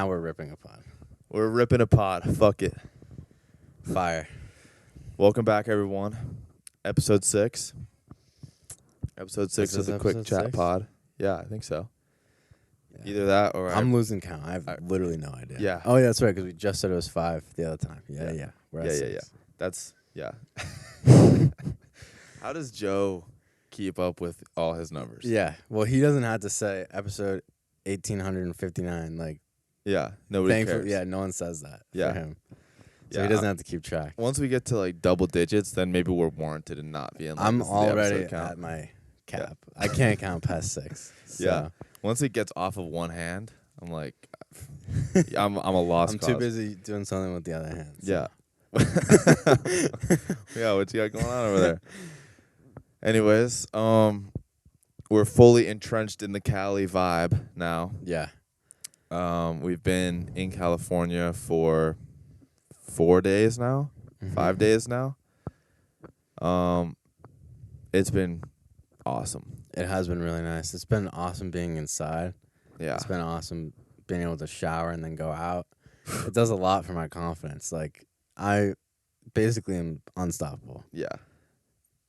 Now we're ripping a pod. We're ripping a pod. Fuck it. Fire. Welcome back, everyone. Episode 6. Episode 6 of the Quick episode Chat 6? Pod. Yeah, I think so. Yeah. Either that or I'm losing count. I have literally no idea. Yeah. Oh, yeah, that's right, because we just said it was 5 the other time. Yeah. We're at 6. That's, yeah. How does Joe keep up with all his numbers? Yeah. Well, he doesn't have to say episode 1859. Like, Yeah, nobody cares. Yeah, no one says that for him. So Yeah, he doesn't have to keep track. Once we get to like double digits, then maybe we're warranted in not being like, I'm this is the already episode count. at my cap. I can't count past 6. So. Yeah. Once it gets off of one hand, I'm like, I'm a lost I'm cause. too busy doing something with the other hand. So. Yeah. Yeah, what you got going on over there? Anyways, we're fully entrenched in the Cali vibe now. Yeah. We've been in California for 4 days now, 5 days now. It's been awesome. It has been really nice. It's been awesome being inside. Yeah. It's been awesome being able to shower and then go out. It does a lot for my confidence. Like, I basically am unstoppable. Yeah.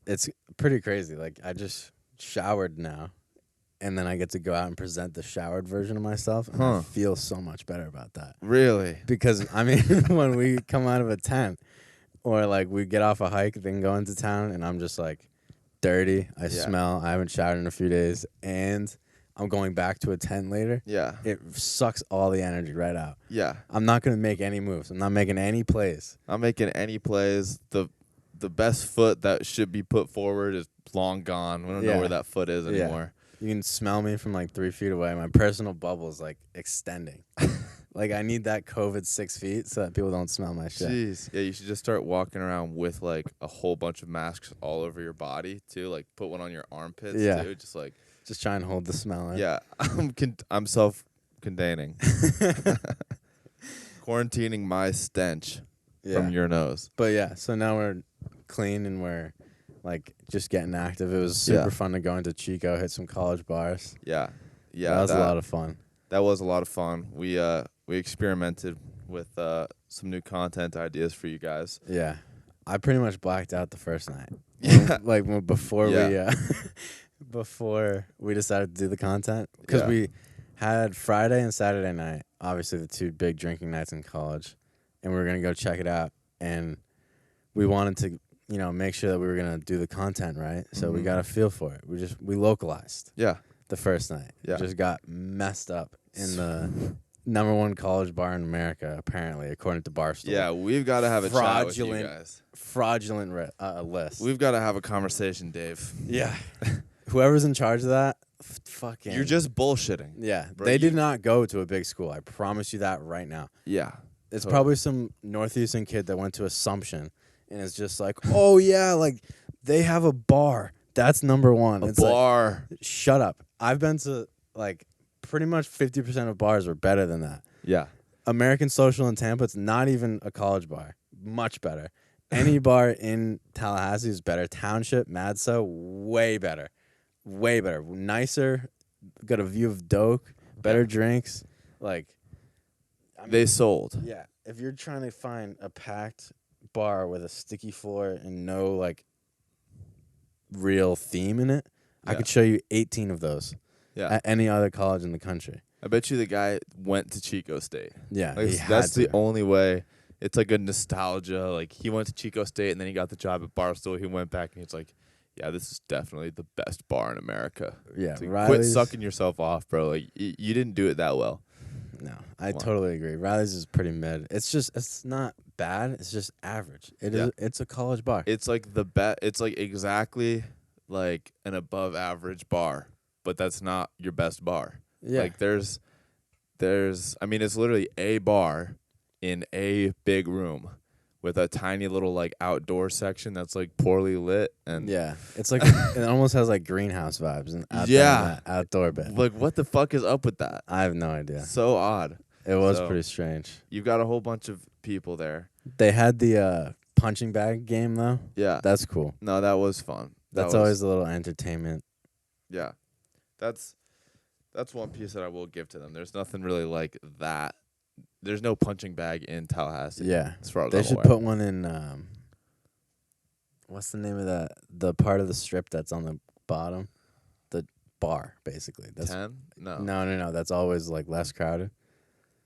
It's pretty crazy. Like, I just showered now, and then I get to go out and present the showered version of myself, and I feel so much better about that. Really? Because, I mean, when we come out of a tent, or, like, we get off a hike, then go into town, and I'm just, like, dirty. I smell. I haven't showered in a few days, and I'm going back to a tent later. Yeah. It sucks all the energy right out. Yeah. I'm not going to make any moves. I'm not making any plays. I'm making any plays. The best foot that should be put forward is long gone. We don't know where that foot is anymore. You can smell me from like 3 feet away. My personal bubble is like extending. Like, I need that COVID 6 feet so that people don't smell my shit. Jeez. Yeah, you should just start walking around with like a whole bunch of masks all over your body too. Like put one on your armpits too. Just try and hold the smell in. Yeah. I'm self-containing. Quarantining my stench from your nose. But yeah, so now we're clean and we're like just getting active. It was super fun to go into Chico, hit some college bars. Yeah. Yeah. That was a lot of fun. That was a lot of fun. We experimented with some new content ideas for you guys. Yeah. I pretty much blacked out the first night. Yeah. Before we decided to do the content, because we had Friday and Saturday night, obviously the 2 big drinking nights in college, and we were going to go check it out, and we wanted to, make sure that we were going to do the content right, so we got a feel for it. We localized the first night. Yeah. Just got messed up in the #1 college bar in America, apparently, according to Barstool. Yeah, we've got to have a chat with you guys. Fraudulent list. We've got to have a conversation, Dave. Yeah. Whoever's in charge of that, fucking... You're just bullshitting. Yeah. Bro, they did not go to a big school. I promise you that right now. Yeah. It's probably some Northeastern kid that went to Assumption and is just like, oh, yeah, like, they have a bar. That's #1. It's bar. Like, shut up. I've been to, like, pretty much 50% of bars are better than that. Yeah. American Social in Tampa, it's not even a college bar. Much better. Any bar in Tallahassee is better. Township, Madso, way better. Way better. Nicer. Got a view of Doak. Better drinks. Like, I mean, they sold. Yeah. If you're trying to find a packed bar with a sticky floor and no, like, real theme in it, I could show you 18 of those at any other college in the country. I bet you the guy went to Chico State. Yeah. Like, that's the only way. It's like a nostalgia. Like, he went to Chico State and then he got the job at Barstool. He went back and he's like, yeah, this is definitely the best bar in America. Yeah, like, quit sucking yourself off, bro. Like, you didn't do it that well. No, I totally agree. Riley's is pretty mid. It's not bad. It's just average. It's a college bar. It's like it's like exactly like an above average bar, but that's not your best bar. Yeah. Like there's I mean, it's literally a bar in a big room with a tiny little like outdoor section that's like poorly lit, and it's like it almost has like greenhouse vibes and outdoor bit. Like, what the fuck is up with that? I have no idea. So odd. It was pretty strange. You've got a whole bunch of people there. They had the punching bag game though. Yeah, that's cool. No, that was fun. That's always a little entertainment. Yeah, that's one piece that I will give to them. There's nothing really like that there's no punching bag in Tallahassee. Yeah. As far as They I'm should aware. put one in, what's the name of the part of the strip that's on the bottom? The bar, basically. That's 10? No. No. That's always like less crowded.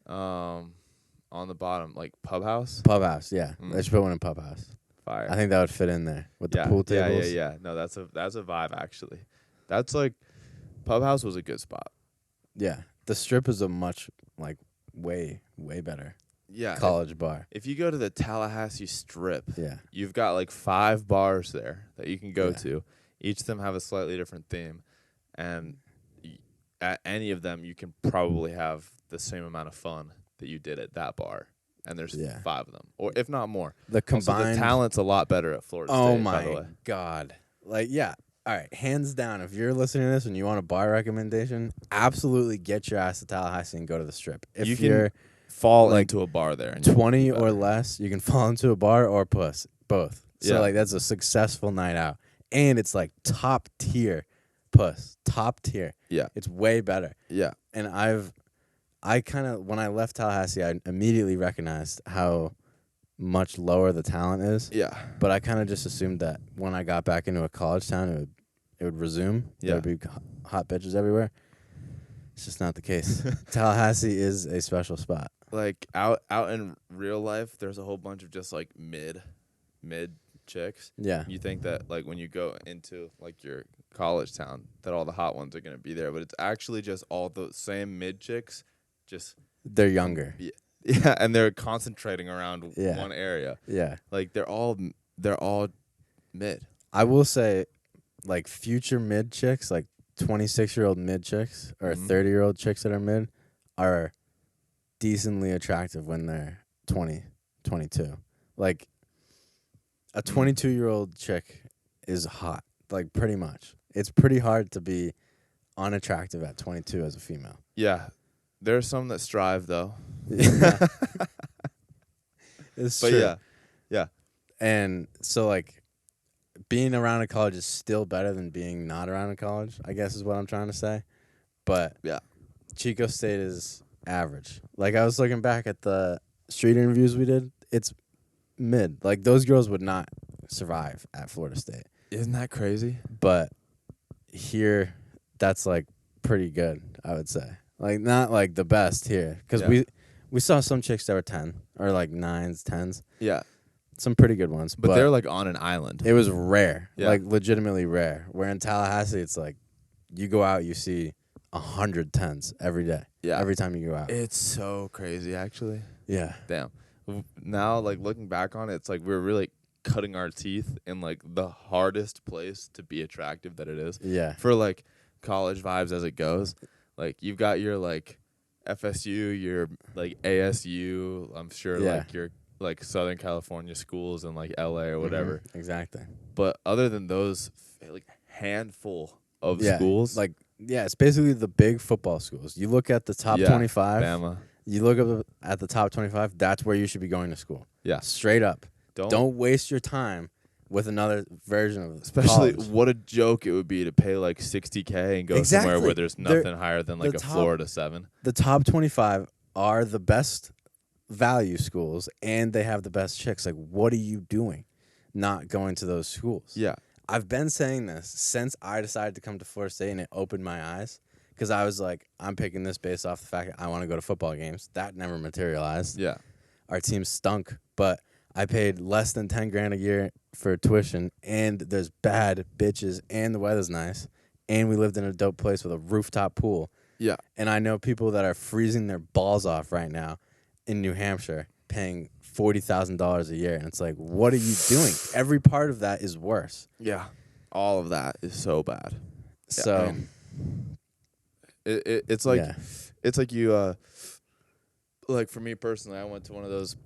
On the bottom, like Pub House? Pub House, yeah. Mm. They should put one in Pub House. Fire. I think that would fit in there with the pool tables. Yeah. No, that's a vibe actually. That's like Pub House was a good spot. Yeah. The strip is a much like way better college bar. If you go to the Tallahassee Strip, Yeah. you've got like 5 bars there that you can go Yeah. to. Each of them have a slightly different theme, and at any of them you can probably have the same amount of fun that you did at that bar. And there's 5 of them, or if not more. The combined also, the talent's a lot better at Florida State. Oh by the way. my God! Like, yeah. All right, hands down. If you're listening to this and you want a bar recommendation, absolutely get your ass to Tallahassee and go to the strip. If You can you're fall like into a bar there, and 20 or less, you can fall into a bar or both. So Yeah. like that's a successful night out, and it's like top tier top tier. Yeah, It's way better. yeah. And I kind of, when I left Tallahassee, I immediately recognized how much lower the talent is. Yeah. But I kind of just assumed that when I got back into a college town, it would resume. Yeah. There would be hot bitches everywhere. It's just not the case. Tallahassee is a special spot. Like out in real life, there's a whole bunch of just like mid chicks. Yeah. You think that like when you go into like your college town that all the hot ones are gonna be there, but it's actually just all the same mid chicks, just They're younger. yeah, and they're concentrating around Yeah. one area. Yeah. Like they're all mid. I will say, like, future mid chicks, like 26-year-old mid chicks or 30-year-old chicks that are mid are decently attractive when they're 20, 22. Like, a 22-year-old chick is hot, like, pretty much. It's pretty hard to be unattractive at 22 as a female. Yeah. There are some that strive though. Yeah. It's But true. Yeah. And so, like, being around a college is still better than being not around a college, I guess is what I'm trying to say. But Yeah. Chico State is average. Like, I was looking back at the street interviews we did. It's mid. Like, those girls would not survive at Florida State. Isn't that crazy? But here, that's, like, pretty good, I would say. Like, not, like, the best here. Because we saw some chicks that were 10 or, like, 9s, 10s. Yeah. Some pretty good ones. But they're like on an island. It was rare. Yeah. Like, legitimately rare. Where in Tallahassee, it's like, you go out, you see 100 10s every day. Yeah. Every time you go out. It's so crazy, actually. Yeah. Damn. Now, like, looking back on it, it's like we're really cutting our teeth in, like, the hardest place to be attractive that it is. Yeah. For, like, college vibes as it goes. Like, you've got your, like, FSU, your, like, ASU, I'm sure, like, your, like, Southern California schools and, like, LA or whatever. Exactly. But other than those, like, handful of schools. Like, yeah, it's basically the big football schools. You look at the top 25. Bama. You look up at the top 25, that's where you should be going to school. Yeah. Straight up. Don't waste your time with another version of Especially college. what a joke it would be to pay like $60K and go somewhere where there's nothing higher than like a Florida 7. The top 25 are the best value schools, and they have the best chicks. Like, what are you doing not going to those schools? Yeah. I've been saying this since I decided to come to Florida State, and it opened my eyes. Because I was like, I'm picking this based off the fact that I want to go to football games. That never materialized. Yeah. Our team stunk, but I paid less than $10,000 a year for tuition, and there's bad bitches, and the weather's nice, and we lived in a dope place with a rooftop pool. Yeah. And I know people that are freezing their balls off right now in New Hampshire paying $40,000 a year, and it's like, what are you doing? Every part of that is worse. Yeah. All of that is so bad. So... Yeah, I mean, it's like it's like you like for me personally, I went to one of those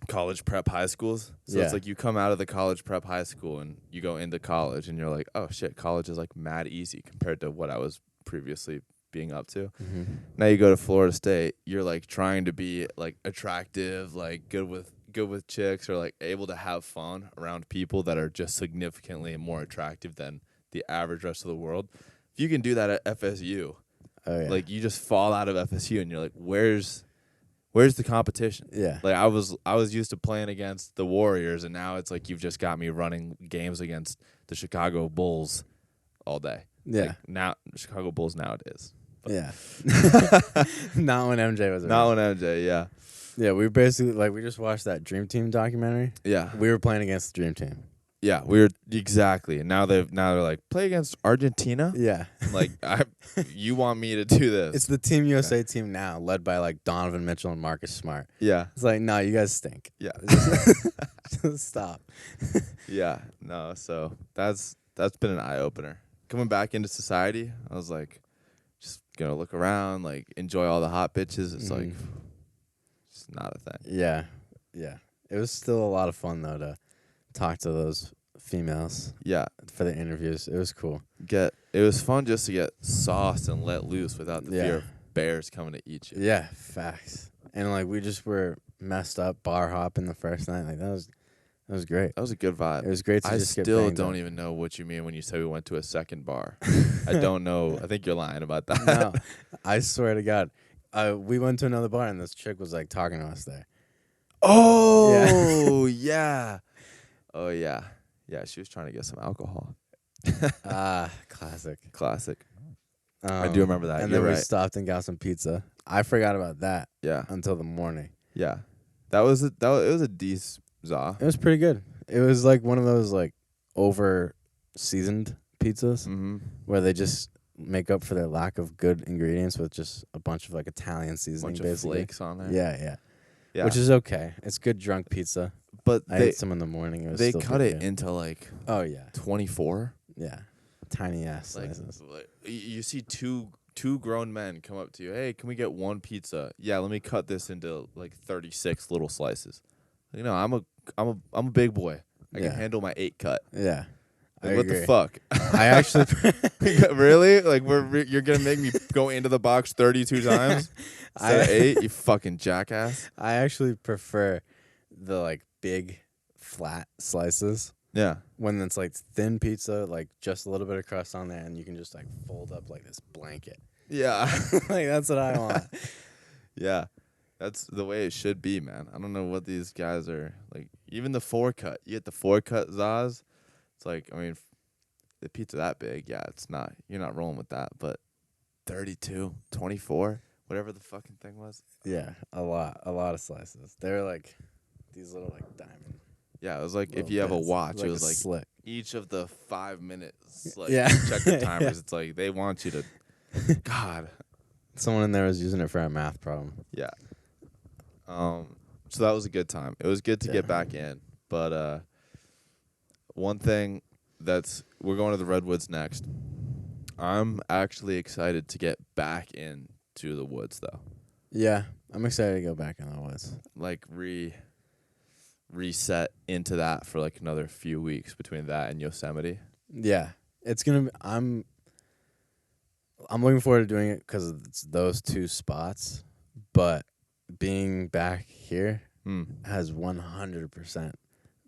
college prep high schools. So it's like you come out of the college prep high school and you go into college and you're like, oh shit, college is like mad easy compared to what I was previously being up to. Now you go to Florida State, you're like trying to be like attractive, like good with chicks, or like able to have fun around people that are just significantly more attractive than the average rest of the world. If you can do that at FSU, like you just fall out of FSU and you're like, where's where's the competition? Yeah. Like I was used to playing against the Warriors, and now it's like you've just got me running games against the Chicago Bulls all day. Yeah. Like now Chicago Bulls nowadays. But Yeah. Not when MJ was around. not when MJ, yeah. Yeah, we basically like we just watched that Dream Team documentary. Yeah. We were playing against the Dream Team. Yeah, we were exactly. And now they're like, play against Argentina? Yeah. Like you want me to do this. It's the Team USA team now, led by like Donovan Mitchell and Marcus Smart. Yeah. It's like, no, you guys stink. Yeah. Just stop. Yeah. No, so that's been an eye opener. Coming back into society, I was like, just gonna look around, like enjoy all the hot bitches. It's like it's not a thing. Yeah. Yeah. It was still a lot of fun though to talk to those females. Yeah. For the interviews. It was cool. It was fun just to get sauced and let loose without the fear of bears coming to eat you. Yeah, facts. And like we just were messed up bar hopping the first night. Like that was great. That was a good vibe. It was great to I just get still banged don't up. even know what you mean when you said we went to a second bar. I don't know. I think you're lying about that. No, I swear to God. We went to another bar and this chick was like talking to us there. Oh, yeah. Oh, yeah. Yeah, she was trying to get some alcohol. Classic. Classic. I do remember that. And You're then we right. stopped and got some pizza. I forgot about that Yeah. until the morning. Yeah. It was a decent za. It was pretty good. It was like one of those like over seasoned pizzas where they just make up for their lack of good ingredients with just a bunch of like Italian seasoning, Bunch of basically. flakes on there. Yeah. Which is okay. It's good drunk pizza. But I ate some in the morning. It was they still cut pretty it good. into like 24. Yeah, tiny ass Like, slices. you see two grown men come up to you. Hey, can we get one pizza? Yeah, let me cut this into like 36 little slices. You know, I'm a big boy. I can handle my 8 cut. Yeah. Like, what the fuck? I actually really like you're gonna make me go into the box 32 times instead of 8? You fucking jackass. I actually prefer the like big flat slices. Yeah. When it's like thin pizza, like just a little bit of crust on there, and you can just like fold up like this blanket. Yeah. Like that's what I want. Yeah. That's the way it should be, man. I don't know what these guys are like. Even the 4-cut, you get the 4-cut Zaz. It's like, I mean, the pizza that big, yeah, it's not. You're not rolling with that. But 32, 24, whatever the fucking thing was. Yeah, a lot of slices. They were like these little like diamond. Yeah, it was like if little you have a bits. watch, Like it was a like slick. each of the 5 minutes, like checker timers. Yeah. It's like they want you to. God. Someone in there was using it for a math problem. Yeah. So that was a good time. It was good to get back in. But one thing we're going to the Redwoods next. I'm actually excited to get back into the woods though. Yeah, I'm excited to go back in the woods. Like reset into that for like another few weeks between that and Yosemite. Yeah, it's gonna be, I'm looking forward to doing it because it's those two spots, but being back here has 100%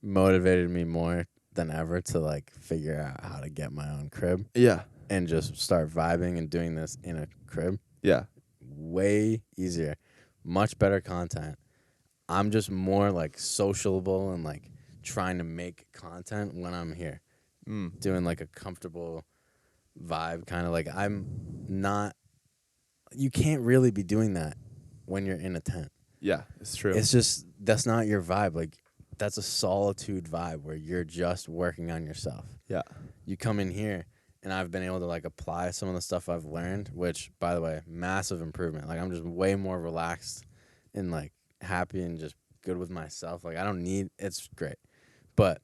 motivated me more than ever to like figure out how to get my own crib. Yeah. And just start vibing and doing this in a crib. Yeah. Way easier. Much better content. I'm just more like sociable and like trying to make content when I'm here. Doing like a comfortable vibe, kind of like I'm not. You can't really be doing that when you're in a tent. Yeah, it's true. It's just that's not your vibe. Like that's a solitude vibe where you're just working on yourself. Yeah. You come in here and I've been able to like apply some of the stuff I've learned, which by the way, massive improvement. Like I'm just way more relaxed and like happy and just good with myself. Like I don't need it's great. But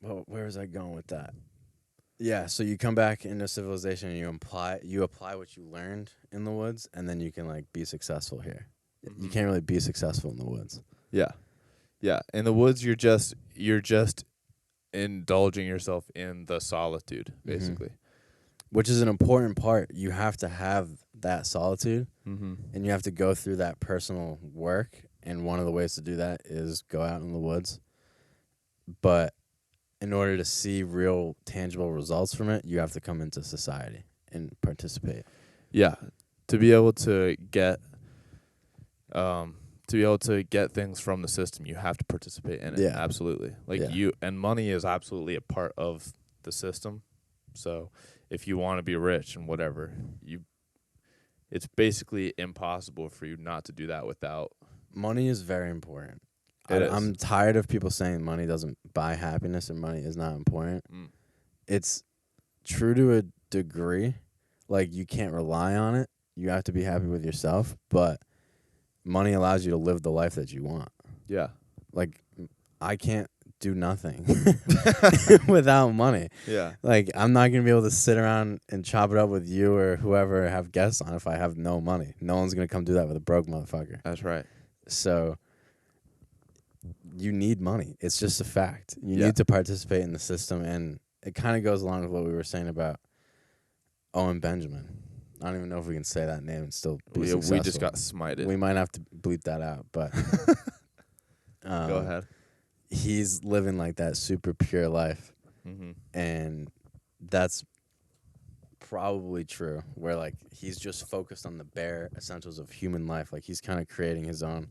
well, where was I going with that? Yeah, so you come back into civilization and you apply what you learned in the woods, and then you can like be successful here. You can't really be successful in the woods. Yeah. Yeah. In the woods you're just indulging yourself in the solitude, basically. Which is an important part. You have to have that solitude, Mm-hmm. and you have to go through that personal work, and one of the ways to do that is go out in the woods. But in order to see real tangible results from it, you have to come into society and participate. Yeah. to be able to get things from the system, you have to participate in it. Yeah. Absolutely. Like and money is absolutely a part of the system. So if you want to be rich and whatever, it's basically impossible for you not to do that without. Money is very important. I'm tired of people saying money doesn't buy happiness and money is not important. It's true to a degree. Like, you can't rely on it. You have to be happy with yourself, but money allows you to live the life that you want. Yeah. Like, I can't do nothing without money. Yeah. Like, I'm not going to be able to sit around and chop it up with you or whoever have guests on if I have no money. No one's going to come do that with a broke motherfucker. That's right. So you need money. It's just a fact. You need to participate in the system, and it kind of goes along with what we were saying about Owen Benjamin. I don't even know if we can say that name and still be successful. We just got smited. We might have to bleep that out, but go ahead. He's living like that super pure life, and that's probably true. Where like he's just focused on the bare essentials of human life. Like he's kind of creating his own.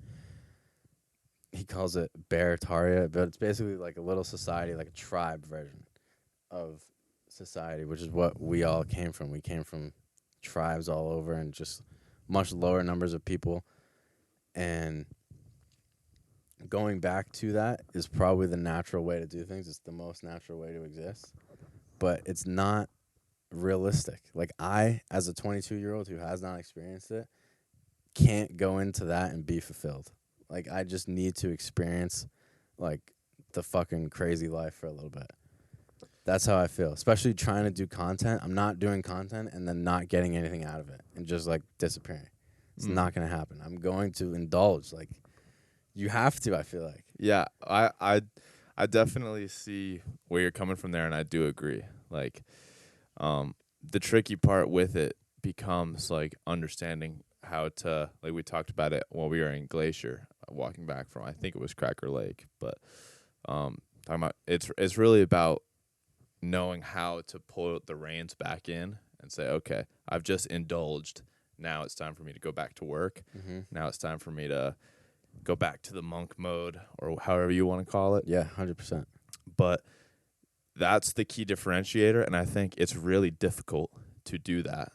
He calls it Barataria, but it's basically like a little society, like a tribe version of society, which is what we all came from. We came from tribes all over and just much lower numbers of people. And going back to that is probably the natural way to do things. It's the most natural way to exist. But it's not realistic. Like I, as a 22-year-old who has not experienced it, can't go into that and be fulfilled. Like, I just need to experience, like, the fucking crazy life for a little bit. That's how I feel. Especially trying to do content. I'm not doing content and then not getting anything out of it and just, like, disappearing. It's not going to happen. I'm going to indulge. Like, you have to, I feel like. Yeah, I definitely see where you're coming from there, and I do agree. Like, the tricky part with it becomes, like, understanding how to, like we talked about it while we were in Glacier, walking back from, I think it was Cracker Lake, but talking about it's really about knowing how to pull the reins back in and say, okay, I've just indulged. Now it's time for me to go back to work. Now it's time for me to go back to the monk mode or however you want to call it. Yeah, 100%. But that's the key differentiator, and I think it's really difficult to do that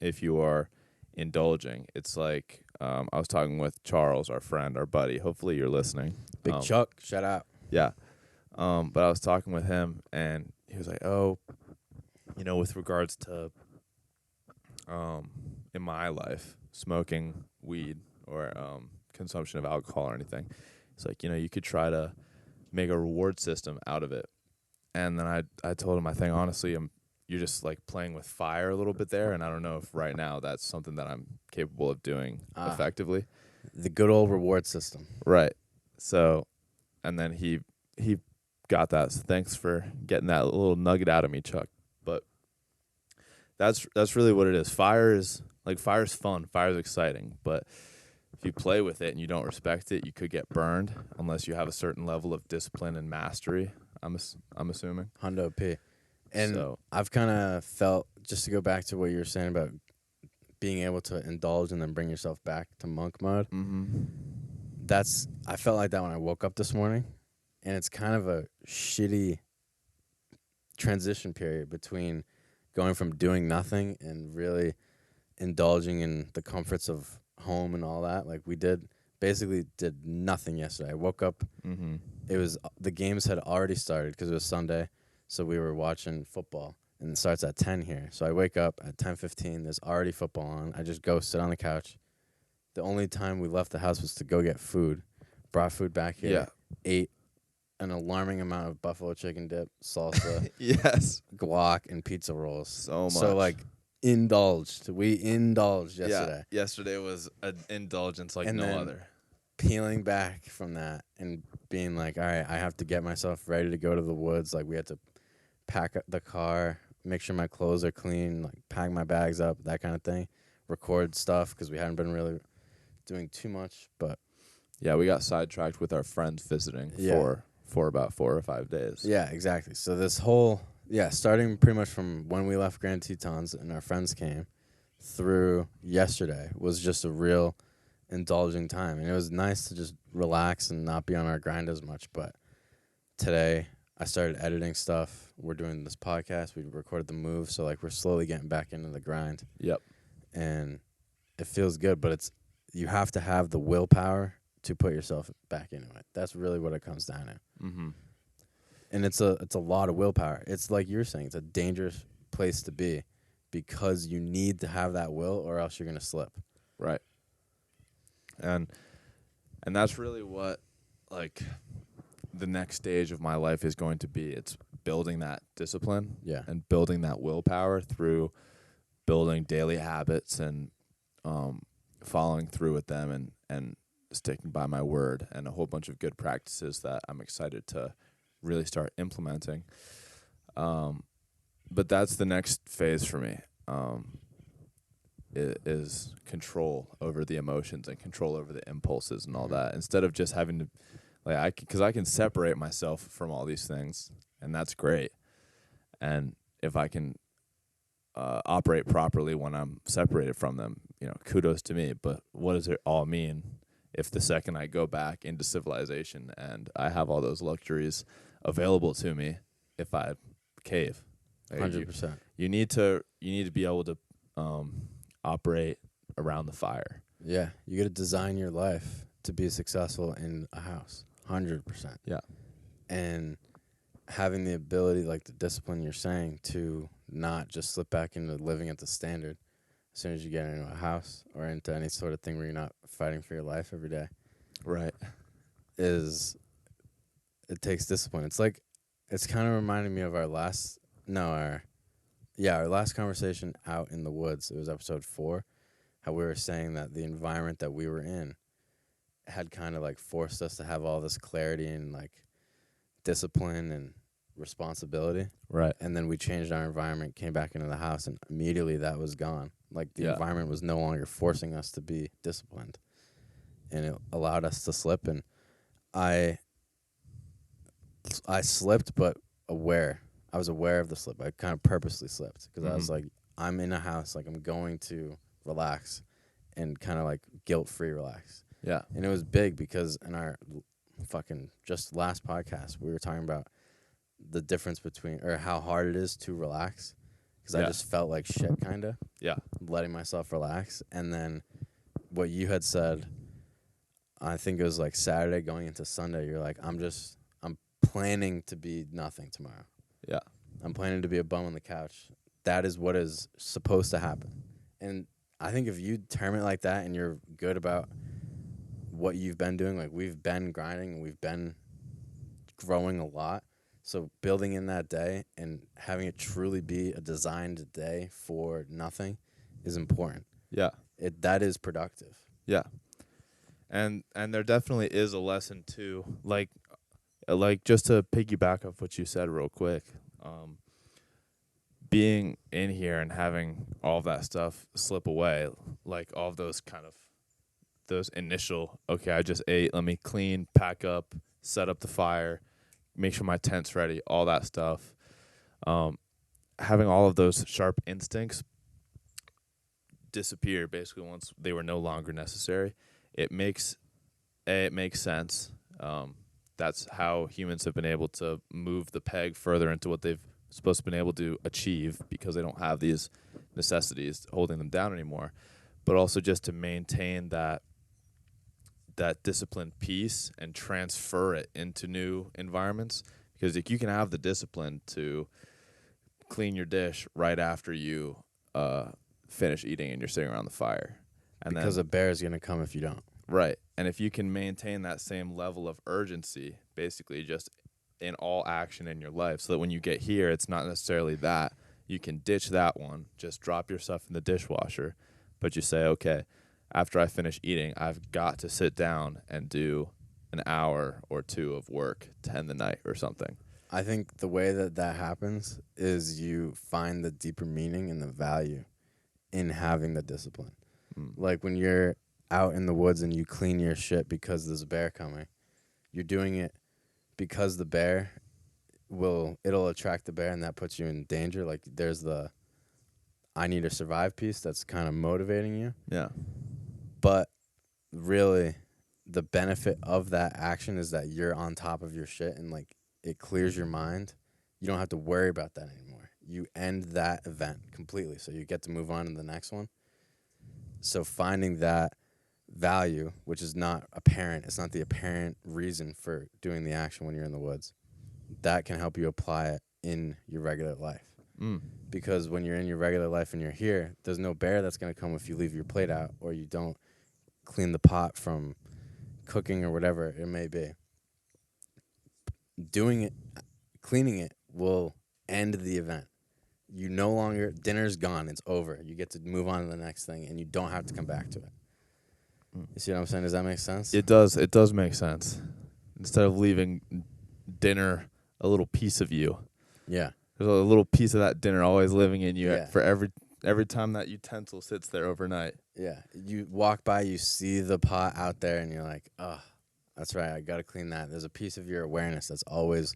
if you are indulging. It's like I was talking with Charles, our friend, our buddy. Hopefully you're listening. Big Chuck, shout out. Yeah. But I was talking with him, and he was like, oh, with regards to in my life, smoking weed or consumption of alcohol or anything, it's like, you could try to make a reward system out of it. And then I told him, I think, honestly, you're just like playing with fire a little bit there, and I don't know if right now that's something that I'm capable of doing effectively. The good old reward system. Right. So, and then he got that. So thanks for getting that little nugget out of me, Chuck. But that's really what it is. Fire's fun. Fire's exciting. But if you play with it and you don't respect it, you could get burned unless you have a certain level of discipline and mastery. I'm assuming. Hundo P. And so, I've kind of felt, just to go back to what you were saying about being able to indulge and then bring yourself back to monk mode, I felt like that when I woke up this morning, and it's kind of a shitty transition period between going from doing nothing and really indulging in the comforts of home and all that. Like, we basically did nothing yesterday. I woke up, the games had already started because it was Sunday. So we were watching football, and it starts at 10 here. So I wake up at 10:15. There's already football on. I just go sit on the couch. The only time we left the house was to go get food. Brought food back here. Ate an alarming amount of buffalo chicken dip, salsa, yes, guac, and pizza rolls. So much. So, like, indulged. We indulged yesterday. Yeah, yesterday was an indulgence like and no then other. Peeling back from that and being like, all right, I have to get myself ready to go to the woods. Like, we had to pack up the car, make sure my clothes are clean, like pack my bags up, that kind of thing. Record stuff because we hadn't been really doing too much. But yeah, we got sidetracked with our friends visiting for about 4 or 5 days. Yeah, exactly. So this whole, starting pretty much from when we left Grand Tetons and our friends came through yesterday was just a real indulging time. And it was nice to just relax and not be on our grind as much. But today I started editing stuff. We're doing this podcast. We recorded the move. So, like, we're slowly getting back into the grind. Yep. And it feels good, but you have to have the willpower to put yourself back into it. That's really what it comes down to. Mm-hmm. And it's a lot of willpower. It's like you're saying, it's a dangerous place to be because you need to have that will or else you're going to slip. Right. And that's really what, like, the next stage of my life is going to be. It's building that discipline and building that willpower through building daily habits and following through with them and sticking by my word, and a whole bunch of good practices that I'm excited to really start implementing. But that's the next phase for me, is control over the emotions and control over the impulses and all that, instead of just having to, like, because I can separate myself from all these things, and that's great. And if I can operate properly when I'm separated from them, kudos to me. But what does it all mean if the second I go back into civilization and I have all those luxuries available to me, if I cave? 100%. You need to be able to operate around the fire. Yeah, you got to design your life to be successful in a house. 100%. Yeah. And having the ability, like the discipline you're saying, to not just slip back into living at the standard as soon as you get into a house or into any sort of thing where you're not fighting for your life every day. Right. It takes discipline. It's kind of reminding me of our last conversation out in the woods. It was episode 4, how we were saying that the environment that we were in had kind of like forced us to have all this clarity and like discipline and responsibility. Right. And then we changed our environment, came back into the house, and immediately that was gone. Like the environment was no longer forcing us to be disciplined. And it allowed us to slip, and I slipped but aware. I was aware of the slip. I kind of purposely slipped because I was like, I'm in a house, like I'm going to relax and kind of like guilt-free relax. Yeah. And it was big because in our fucking just last podcast, we were talking about the difference between, or how hard it is to relax, because I just felt like shit, kind of. Yeah. Letting myself relax. And then what you had said, I think it was like Saturday going into Sunday, you're like, I'm planning to be nothing tomorrow. Yeah. I'm planning to be a bum on the couch. That is what is supposed to happen. And I think if you term it like that and you're good about what you've been doing, like we've been grinding and we've been growing a lot. So building in that day and having it truly be a designed day for nothing is important. Yeah. That is productive. Yeah. And there definitely is a lesson too. Like just to piggyback off what you said real quick, being in here and having all of that stuff slip away, like all of those kind of those initial, okay, I just ate, let me clean, pack up, set up the fire, make sure my tent's ready, all that stuff. Having all of those sharp instincts disappear basically once they were no longer necessary. It makes sense. That's how humans have been able to move the peg further into what they've supposed to been able to achieve, because they don't have these necessities holding them down anymore. But also just to maintain that disciplined piece and transfer it into new environments, because if you can have the discipline to clean your dish right after you finish eating and you're sitting around the fire, and because a bear is going to come if you don't. Right. And if you can maintain that same level of urgency, basically just in all action in your life, so that when you get here, it's not necessarily that. You can ditch that one, just drop your stuff in the dishwasher, but you say, okay, after I finish eating, I've got to sit down and do an hour or 2 of work to end the night or something. I think the way that happens is you find the deeper meaning and the value in having the discipline. Like when you're out in the woods and you clean your shit because there's a bear coming, you're doing it because the bear it'll attract the bear, and that puts you in danger. Like there's I need to survive piece that's kind of motivating you. Yeah. But really, the benefit of that action is that you're on top of your shit and like it clears your mind. You don't have to worry about that anymore. You end that event completely, so you get to move on to the next one. So finding that value, which is not apparent, it's not the apparent reason for doing the action when you're in the woods, that can help you apply it in your regular life. Because when you're in your regular life and you're here, there's no bear that's going to come if you leave your plate out or you don't clean the pot from cooking or whatever it may be. Doing it, cleaning it will end the event. You no longer, dinner's gone, it's over. You get to move on to the next thing and you don't have to come back to it. You see what I'm saying? Does that make sense? It does. It does make sense. Instead of leaving dinner a little piece of you. Yeah. There's a little piece of that dinner always living in you Yeah. for every time that utensil sits there overnight. Yeah. You walk by, you see the pot out there, and you're like, oh, that's right, I got to clean that. There's a piece of your awareness that's always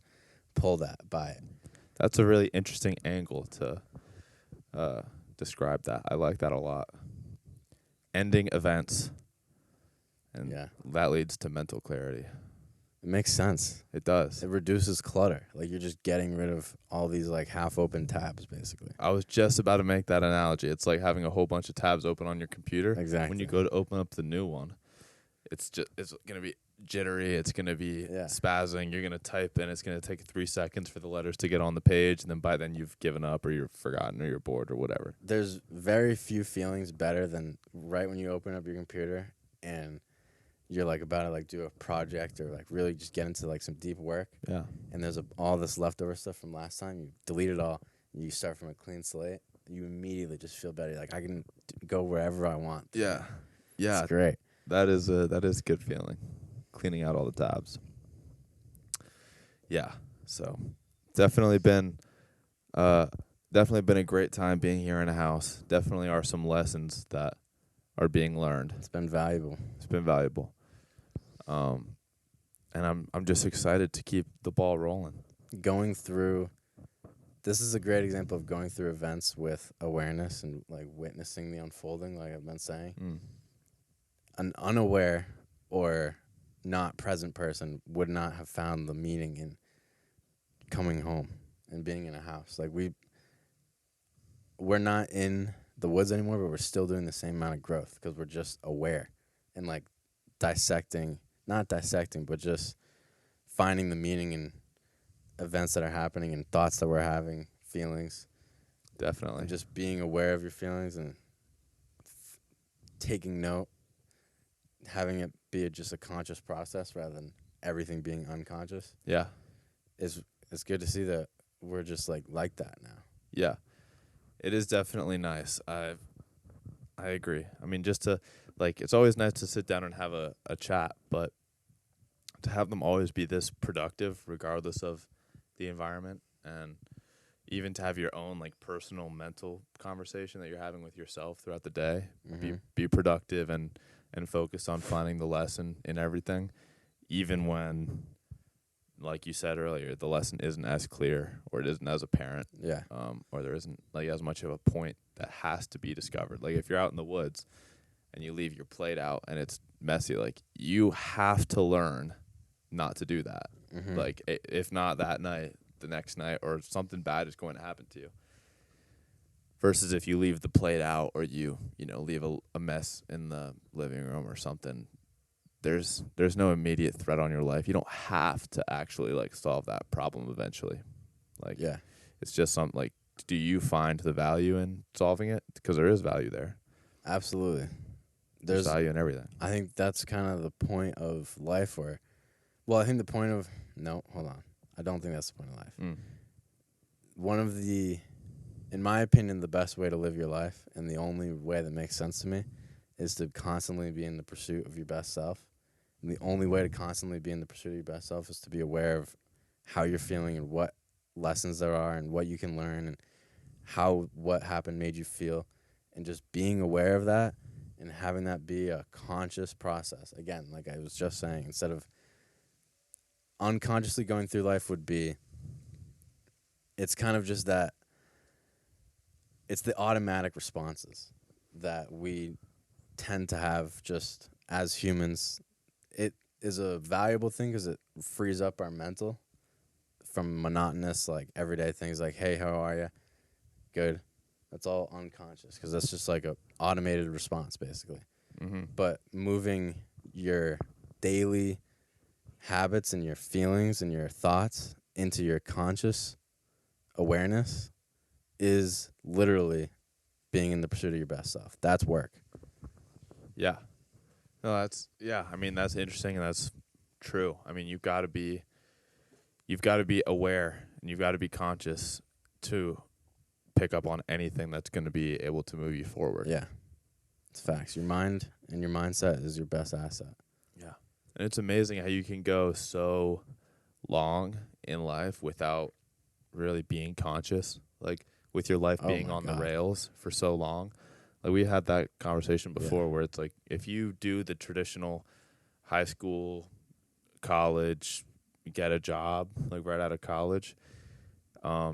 pulled by it. That's a really interesting angle to describe that. I like that a lot. Ending events. And that leads to mental clarity. It makes sense. It does. It reduces clutter. Like, you're just getting rid of all these, like, half-open tabs, basically. I was just about to make that analogy. It's like having a whole bunch of tabs open on your computer. Exactly. When you go to open up the new one, it's going to be jittery. It's going to be spazzing. You're going to type, and it's going to take 3 seconds for the letters to get on the page, and then by then you've given up or you've forgotten or you're bored or whatever. There's very few feelings better than right when you open up your computer and you're like about to like do a project or like really just get into like some deep work. Yeah. And there's all this leftover stuff from last time. You delete it all. And you start from a clean slate. You immediately just feel better. Like, I can go wherever I want. Yeah. Yeah. It's great. That is a good feeling. Cleaning out all the tabs. Yeah. So definitely been a great time being here in a house. Definitely are some lessons that are being learned. It's been valuable. And I'm just excited to keep the ball rolling. This is a great example of going through events with awareness and like witnessing the unfolding, like I've been saying. An unaware or not present person would not have found the meaning in coming home and being in a house. Like, we're not in the woods anymore, but we're still doing the same amount of growth because we're just aware and like not dissecting, but just finding the meaning in events that are happening and thoughts that we're having, feelings. Definitely. And just being aware of your feelings and taking note, having it be just a conscious process rather than everything being unconscious. Yeah. It's good to see that we're just like that now. Yeah. It is definitely nice. I agree. I mean, just to like, it's always nice to sit down and have a chat, but to have them always be this productive regardless of the environment, and even to have your own like personal mental conversation that you're having with yourself throughout the day, be productive and focus on finding the lesson in everything, even when, like you said earlier, the lesson isn't as clear or it isn't as apparent. Yeah. Or there isn't like as much of a point that has to be discovered. Like, if you're out in the woods and you leave your plate out and it's messy, like, you have to learn not to do that. Like, if not that night, the next night, or something bad is going to happen to you. Versus if you leave the plate out, or you leave a mess in the living room or something, there's no immediate threat on your life. You don't have to actually like solve that problem eventually. Like, it's just something like, do you find the value in solving it? Because there is value there. Absolutely. There's value in everything. I think that's kind of the point of life I don't think that's the point of life. In my opinion, the best way to live your life, and the only way that makes sense to me, is to constantly be in the pursuit of your best self. And the only way to constantly be in the pursuit of your best self is to be aware of how you're feeling and what lessons there are and what you can learn and how what happened made you feel. And just being aware of that and having that be a conscious process. Again, like I was just saying, instead of unconsciously going through life it's kind of just that it's the automatic responses that we tend to have just as humans. It is a valuable thing because it frees up our mental from monotonous, like, everyday things like, hey, how are you? Good. That's all unconscious because that's just like a automated response, basically. Mm-hmm. But moving your daily habits and your feelings and your thoughts into your conscious awareness is literally being in the pursuit of your best self. That's work. Yeah. No, I mean, that's interesting and that's true. I mean, you've got to be aware and you've got to be conscious to pick up on anything that's going to be able to move you forward. Yeah. It's facts. Your mind and your mindset is your best asset. Yeah. And it's amazing how you can go so long in life without really being conscious, like with your life being on the rails for so long. Like we had that conversation before where it's like if you do the traditional high school, college, get a job, like right out of college, I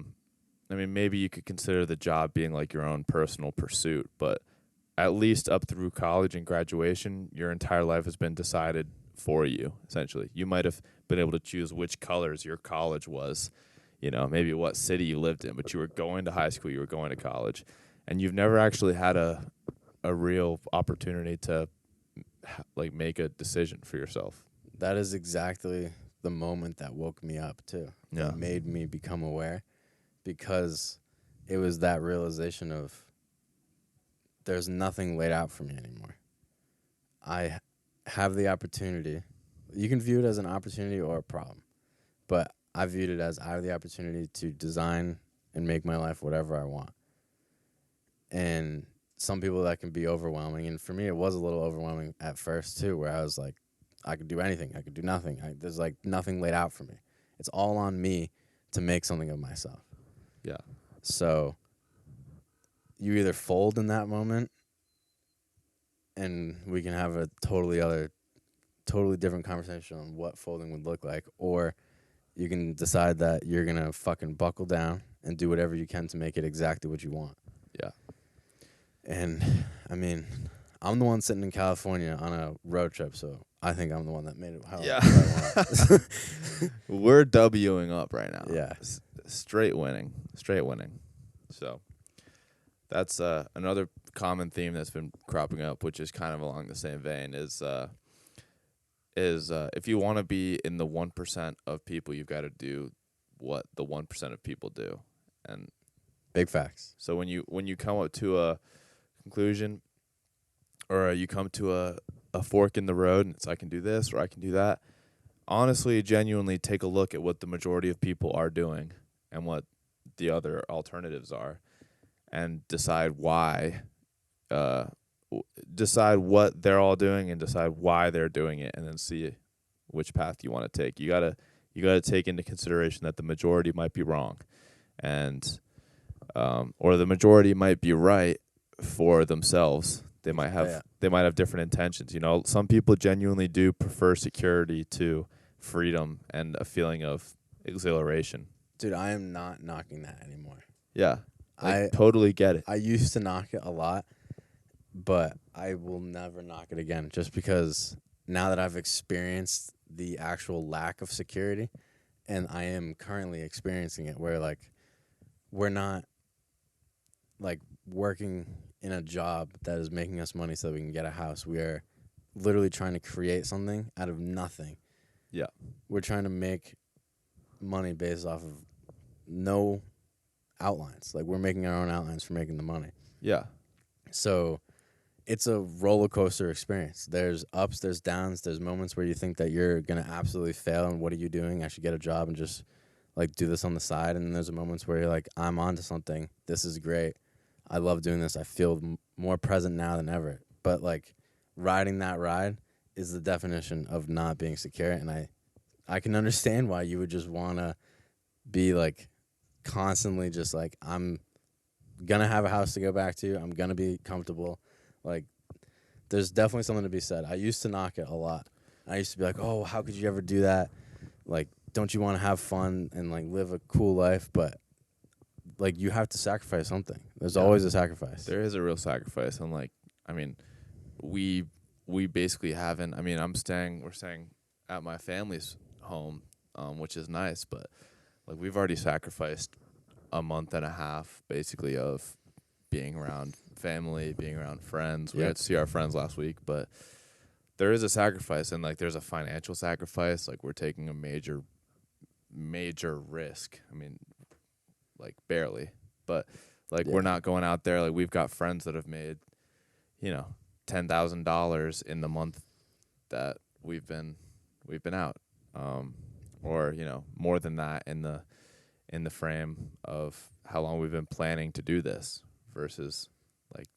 mean, maybe you could consider the job being like your own personal pursuit, but at least up through college and graduation, your entire life has been decided for you, essentially. You might have been able to choose which colors your college was, you know, maybe what city you lived in, but you were going to high school, you were going to college, and you've never actually had a real opportunity to like make a decision for yourself. That is exactly the moment that woke me up too. Yeah. That made me become aware, because it was that realization of there's nothing laid out for me anymore. I have the opportunity. You can view it as an opportunity or a problem, but I viewed it as I have the opportunity to design and make my life whatever I want. And some people that can be overwhelming, and for me it was a little overwhelming at first too, where I was like, I could do anything, I could do nothing. There's like nothing laid out for me. It's all on me to make something of myself. Yeah. So you either fold in that moment and we can have a totally different conversation on what folding would look like, or you can decide that you're going to fucking buckle down and do whatever you can to make it exactly what you want. Yeah. And I mean, I'm the one sitting in California on a road trip, so I think I'm the one that made it how I want. We're Wing up right now. Yeah. Straight winning. So that's another common theme that's been cropping up, which is kind of along the same vein, is if you want to be in the 1% of people, you've got to do what the 1% of people do. And big facts. So when you come up to a conclusion, or you come to a fork in the road and it's I can do this or I can do that, honestly, genuinely take a look at what the majority of people are doing and what the other alternatives are, and decide why, decide what they're all doing and decide why they're doing it, and then see which path you want to take. You gotta take into consideration that the majority might be wrong, and or the majority might be right for themselves. They might have different intentions. You know, some people genuinely do prefer security to freedom and a feeling of exhilaration. Dude, I am not knocking that anymore. Yeah. I totally get it. I used to knock it a lot, but I will never knock it again, just because now that I've experienced the actual lack of security, and I am currently experiencing it, where like we're not like working in a job that is making us money so that we can get a house. We are literally trying to create something out of nothing. Yeah. We're trying to make money based off of no outlines. Like, we're making our own outlines for making the money. Yeah. So it's a roller coaster experience. There's ups, there's downs, there's moments where you think that you're going to absolutely fail and what are you doing? I should get a job and just like do this on the side. And then there's moments where you're like, I'm onto something. This is great. I love doing this. I feel more present now than ever. But like riding that ride is the definition of not being secure. And I can understand why you would just want to be like constantly just like, I'm going to have a house to go back to. I'm going to be comfortable. Like, there's definitely something to be said. I used to knock it a lot. I used to be like, oh, how could you ever do that? Like, don't you want to have fun and like live a cool life? But like you have to sacrifice something. There's always a sacrifice. There is a real sacrifice, and like, I mean, we basically haven't. I mean, we're staying at my family's home, which is nice, but like we've already sacrificed a month and a half basically of being around family, being around friends. We had to see our friends last week, but there is a sacrifice, and like there's a financial sacrifice. Like we're taking a major risk. I mean, like barely, but like we're not going out there. Like we've got friends that have made, $10,000 in the month that we've been out, or more than that in the frame of how long we've been planning to do this versus like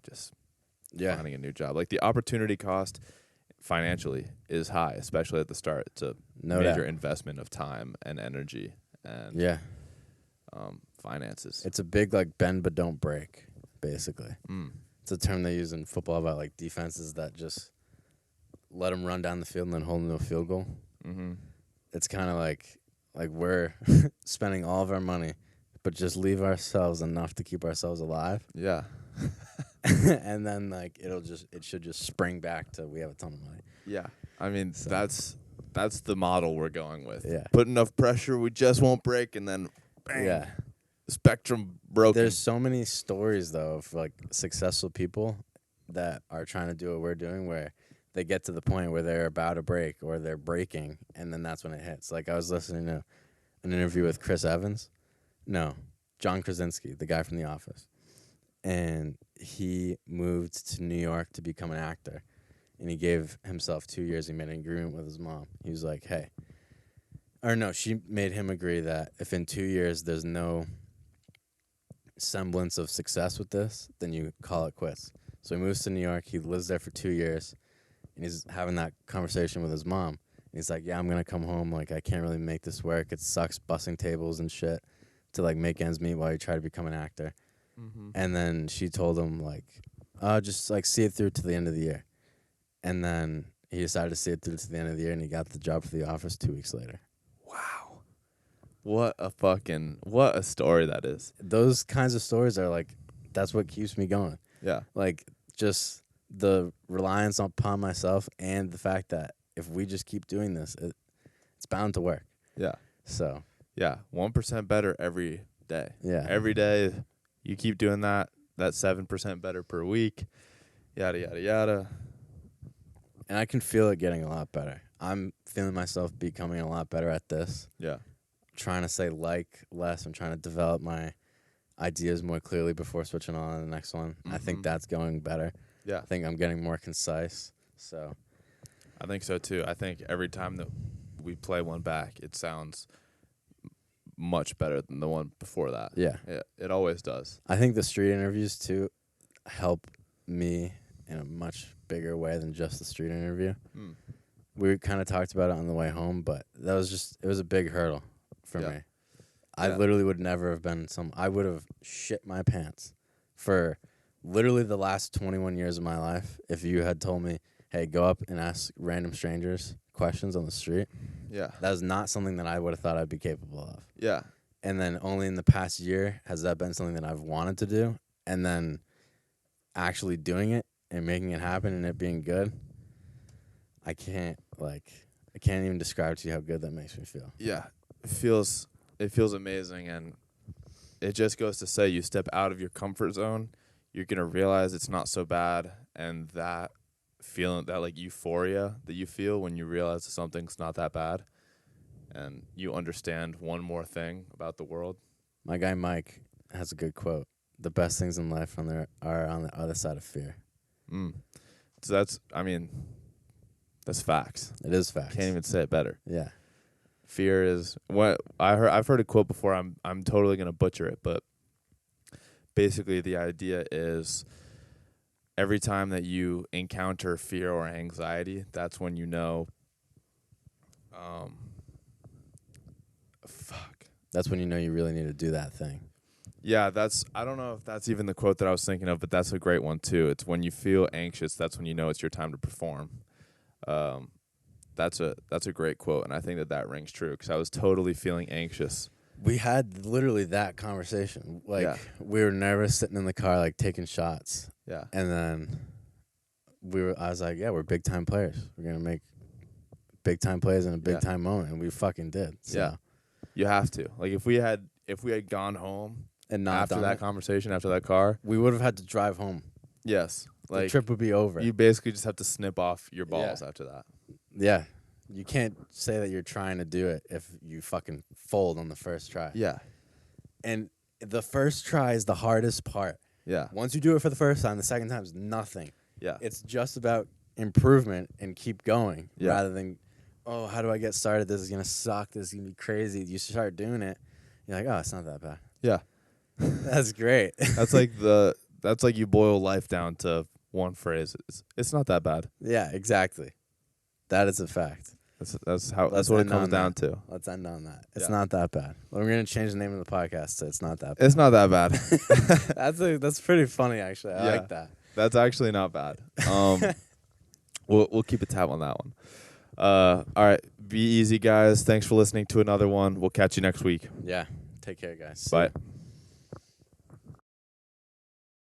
just finding a new job. Like the opportunity cost financially is high, especially at the start. It's a major investment of time and energy and finances. It's a big like bend but don't break, basically. It's a term they use in football about like defenses that just let them run down the field and then hold them to a field goal. Mm-hmm. It's kind of like we're spending all of our money, but just leave ourselves enough to keep ourselves alive. Yeah. And then like it should just spring back to we have a ton of money. Yeah. I mean, that's the model we're going with. Yeah. Put enough pressure, we just won't break, and then bang. Yeah. Spectrum broken. There's so many stories though of like successful people that are trying to do what we're doing, where they get to the point where they're about to break or they're breaking, and then that's when it hits. Like I was listening to an interview with John Krasinski, the guy from The Office, and he moved to New York to become an actor, and he gave himself 2 years. He made an agreement with his mom. He was like, she made him agree that if in 2 years there's no semblance of success with this, then you call it quits. So he moves to New York. He lives there for 2 years, and he's having that conversation with his mom. And he's like, "Yeah, I'm gonna come home. Like, I can't really make this work. It sucks bussing tables and shit to like make ends meet while you try to become an actor." Mm-hmm. And then she told him like, just like see it through to the end of the year. And then he decided to see it through to the end of the year, and he got the job for The Office 2 weeks later. Wow. What a story that is. Those kinds of stories are like, that's what keeps me going. Yeah. Like just the reliance upon myself and the fact that if we just keep doing this, it's bound to work. Yeah. So. Yeah. 1% better every day. Yeah. Every day you keep doing that. That's 7% better per week. Yada, yada, yada. And I can feel it getting a lot better. I'm feeling myself becoming a lot better at this. Yeah. Trying to say less. I'm trying to develop my ideas more clearly before switching on to the next one. Mm-hmm. I think that's going better. Yeah. I think I'm getting more concise. So I think so too. I think every time that we play one back, it sounds much better than the one before that. Yeah. It always does. I think the street interviews too help me in a much bigger way than just the street interview. We kind of talked about it on the way home, but it was a big hurdle for me. I literally would never have been I would have shit my pants for literally the last 21 years of my life if you had told me, hey, go up and ask random strangers questions on the street. Yeah. That is not something that I would have thought I'd be capable of. Yeah. And then only in the past year has that been something that I've wanted to do, and then actually doing it and making it happen and it being good. I can't even describe to you how good that makes me feel. Yeah. It feels amazing, and it just goes to say you step out of your comfort zone, you're going to realize it's not so bad, and that feeling, that like euphoria that you feel when you realize that something's not that bad and you understand one more thing about the world. My guy Mike has a good quote. The best things in life are on the other side of fear. So that's facts. It is facts. Can't even say it better. Yeah. Fear is what I've heard a quote before. I'm totally going to butcher it, but basically the idea is every time that you encounter fear or anxiety, that's when you know that's when you know you really need to do that thing. Yeah, I don't know if that's even the quote that I was thinking of, but that's a great one too. It's when you feel anxious, that's when you know it's your time to perform. That's a great quote, and I think that rings true because I was totally feeling anxious We had literally that conversation. Like we were nervous sitting in the car, like taking shots. Yeah. And then I was like, yeah, we're big time players. We're gonna make big time plays in a big time moment, and we fucking did. So. Yeah. You have to. Like if we had gone home and not after that conversation, after that car, we would have had to drive home. Yes. Like the trip would be over. You basically just have to snip off your balls after that. Yeah. You can't say that you're trying to do it if you fucking fold on the first try. Yeah. And the first try is the hardest part. Yeah. Once you do it for the first time, the second time is nothing. Yeah. It's just about improvement and keep going rather than, oh, how do I get started? This is going to suck. This is going to be crazy. You start doing it. You're like, oh, it's not that bad. Yeah. That's great. That's like you boil life down to one phrase. It's not that bad. Yeah, exactly. That is a fact. That's what it comes down to. Let's end on that. It's not that bad. Well, we're gonna change the name of the podcast to "It's Not That Bad." It's not that bad. That's pretty funny, actually. I like that. That's actually not bad. We'll keep a tab on that one. All right, be easy, guys. Thanks for listening to another one. We'll catch you next week. Yeah. Take care, guys. Bye.